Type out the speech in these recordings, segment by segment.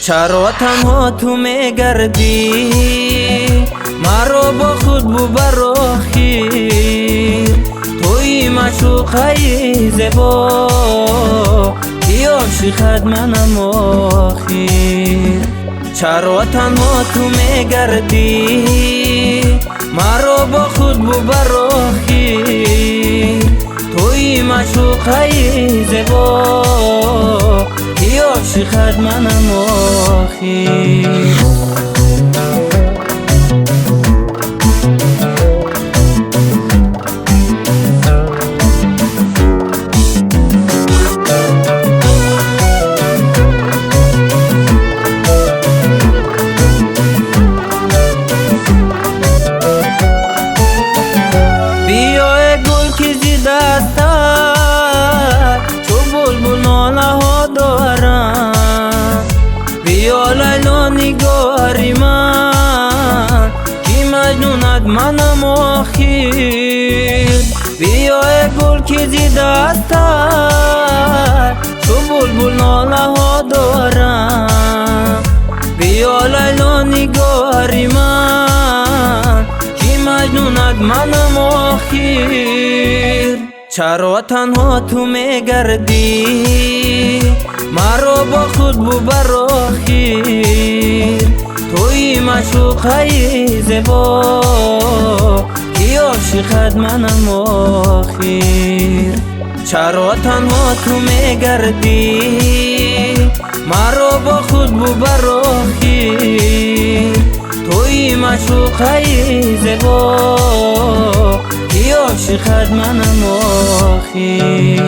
چرا تنها تو میگردی مرا با خود ببر آخیر توی معشوقه زیبا کی عاشقت منم آخیر چرا تنها تو میگردی مرا با خود ببر آخیر توی معشوقه زیبا کی عاشقت منم آخیر بیا گل که زی دستت چو بلبل ناله ها دارم بیا لیلا نگاری من کی مجنونت منم آخیر بیا گل که زی دستت چو بلبل ناله ها دارم بیا لیلا نگاری من کی مجنونت منم آخیر چرا تنها تو میگردی مرا با خود ببر آخیر توی معشوقه زیبا کی عاشقت منم آخیر چرا تنها تو میگردی مرا با خود ببر آخیر توی معشوقه زیبا کی عاشقت منم آخیر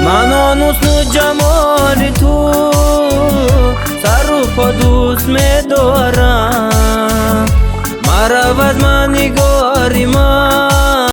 من آن حسن جمال تو سر و پا دوست می دارم